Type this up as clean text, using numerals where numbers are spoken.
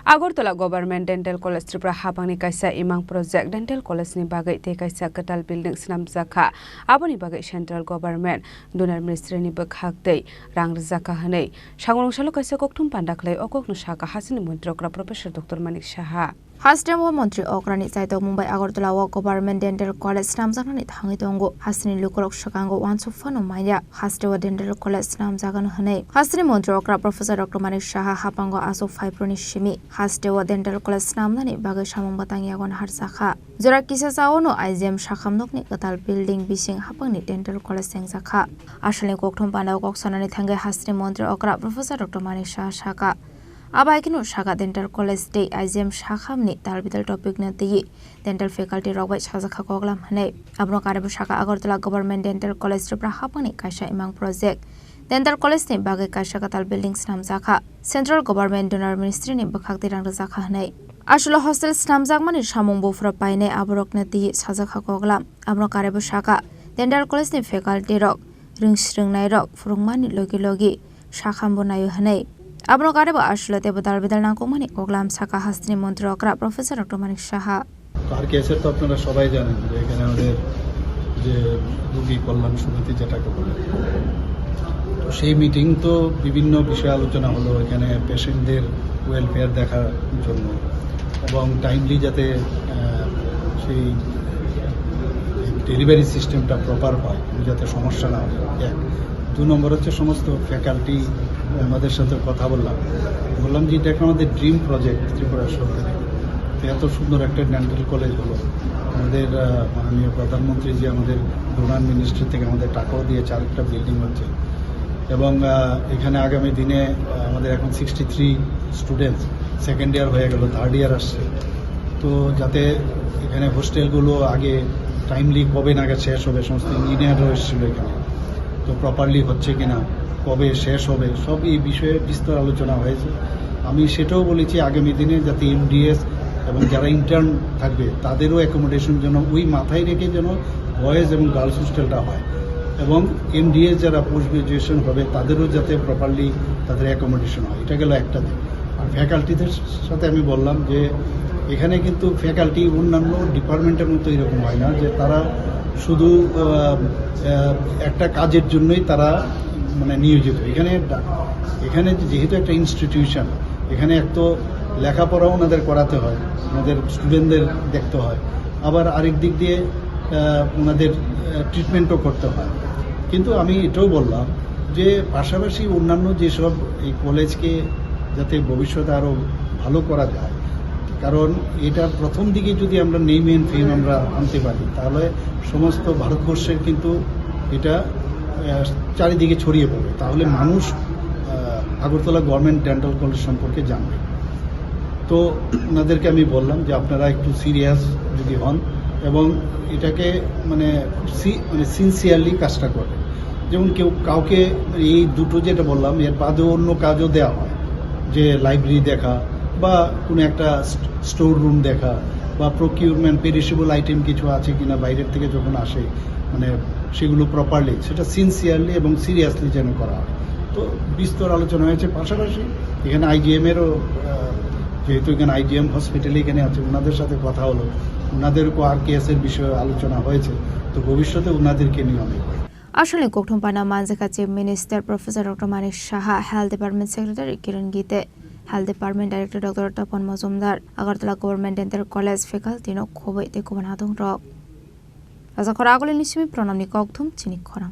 Agartala Government Dental College Tripura Habangni kaisa imang project dental college ni bagai te kaisa ketal building snamjaka aboni bagai central government donor ministry ni bakhak tei rang rijaka hanei sangrungsalo kaisa kokthum pandaklai okok no saka hasini mantri okra Professor Dr. Manik Saha Hastem Mantri Okrani Saito Mumbai Agartala Government Dental College Namjakani Thangi Tongo Hasini Lukorok Shakango Wansufano Maya Hastewa Dental College Namjagan Hane Hasini Mantri Okra Professor Dr. Manik Saha Hapango Aso Fibroni Shimi Hastewa Dental College Namnani Bagai Shamong Batangiagon Harsakha Jora Kisa Saono IGM Shakamnokni Katal Building Bising Hapangni Dental College Sengjakha Ashali Kokthom Pandao Koksanani Thangai Hasini Mantri Okra Professor Dr. Manik Saha Shaka Abaikino Shaka Dental College Day IGM Shakhamni Talbital Topic Nati Dental Faculty Robai Shazakha Koglam Hane Abno Karabu Shaka Agartala Government Dental College Tripura Hapangni Kaisa Imang Project Dental College ni Bagai Kaisa Katal Buildings Namjaka Central Government Donor Ministry ni Bakhakti Rang Rijaka Hane Ashula Hostel Namjakmani Shamong Bufra Paine Aborok Nati Shazakha Koglam Abno Karabu Shaka Dental College ni Faculty Rok Ringsringnai Rok Furungmani Logi Logi Shakham Bonayo Hane Abno Karebo Ashula Tebadal Bidal Nakumani Oglam Saka Hasni Mantri Okra Professor Dr. Manik Saha আর কেসের তো আপনারা সবাই জানেন যে এখানে আমাদের যে রোগী কল্যাণ সমিতি যেটাকে বলে তো সেই মিটিং তো বিভিন্ন বিষয়ে আলোচনা হলো এখানে পেশেন্টদের ওয়েলফেয়ার দেখার জন্য এবং টাইমলি যাতে সেই ডেলিভারি সিস্টেমটা প্রপার হয় যাতে সমস্যা না হয় এক 2 নম্বর হচ্ছে সমস্ত ফ্যাকাল্টি আমাদের সাথে কথা বললাম যে এটা আমাদের ড্রিম প্রজেক্ট ত্রিপুরা সরকারের এত সুন্দর একটা ডেন্টাল কলেজ হলো আমাদের মাননীয় প্রধানমন্ত্রী যে আমাদের ডোনার মিনিস্ট্রি থেকে আমাদের টাকাও দিয়েছে আরেকটা বিল্ডিং হচ্ছে এবং এখানে আগামী দিনে আমাদের এখন 63 স্টুডেন্টস সেকেন্ড ইয়ার হয়ে গেল থার্ড ইয়ার আসছে তো যাতে এখানে হোস্টেলগুলো আগে টাইমলি কবে নাগাদ শেষ হবে সমস্ত ইঞ্জিনিয়াররা এসেছিল এখানে তো প্রপারলি হচ্ছে কিনা কবে শেষ হবে সব এই বিষয়ে বিস্তর আলোচনা হয়েছে আমি সেটাও বলেছি আগামী দিনে যাতে এমডিএস এবং যারা ইন্টার্ন থাকবে তাদেরও অ্যাকোমোডেশন যেন ওই মাথায় রেখে যেন বয়েজ এবং গার্লস হোস্টেলটা হয় এবং এমডিএস যারা পোস্ট গ্রাজুয়েশন হবে তাদেরও যাতে প্রপারলি তাদের অ্যাকোমোডেশন হয় এটা গেল একটা দিক আর ফ্যাকাল্টিদের সাথে আমি বললাম যে এখানে কিন্তু ফ্যাকাল্টি অন্যান্য ডিপার্টমেন্টের মতো এরকম হয় না যে তারা শুধু একটা কাজের জন্যই তারা মানে নিয়োজিত এখানে যেহেতু একটা ইনস্টিটিউশন এখানে এক লেখাপড়াও ওনাদের করাতে হয় ওনাদের স্টুডেন্টদের দেখতে হয় আবার আরেক দিক দিয়ে ওনাদের ট্রিটমেন্টও করতে হয় কিন্তু আমি এটাও বললাম যে পাশাপাশি অন্যান্য যেসব এই কলেজকে যাতে ভবিষ্যতে আরও ভালো করা যায় কারণ এটা প্রথম দিকে যদি আমরা নেম এন্ড ফেম আমরা আনতে পারি তাহলে সমস্ত ভারতবর্ষের কিন্তু এটা চারিদিকে ছড়িয়ে পড়বে তাহলে মানুষ আগরতলা গভর্নমেন্ট ডেন্টাল কলেজ সম্পর্কে জানবে তো ওনাদেরকে আমি বললাম যে আপনারা একটু সিরিয়াস যদি হন এবং এটাকে মানে সিনসিয়ারলি কাজটা করবেন যেমন কাউকে এই দুটো যেটা বললাম এর বাদেও অন্য কাজও দেওয়া হয় যে লাইব্রেরি দেখা বা কোনো একটা স্টোর রুম দেখা বা প্রকিউরমেন্ট পেরিশেবল আইটেম কিছু আছে কিনা বাইরের থেকে যখন আসে মানে সেগুলো প্রপারলি সেটা সিনসিয়ারলি এবং সিরিয়াসলি যেন করা হয় তো বিস্তর আলোচনা হয়েছে পাশাপাশি এখানে আইজিএমেরও যেহেতু এখানে আইজিএম হসপিটালে এখানে আছে ওনাদের সাথে কথা হলো ওনাদেরও আর কেসের বিষয়ে আলোচনা হয়েছে তো ভবিষ্যতে ওনাদেরকে নিয়ে অনেক আসলে কোকঠমপানা মানজাকা chief minister professor doctor Manik Saha health department secretary Kiran Gitte health department director doctor Tapan Majumder Agartala government dental college faculty নক খবই তে কুবান হাদং রক রাজা খরা আগলে নিসিমি প্রণামনি ককথুম চিনিক খরাং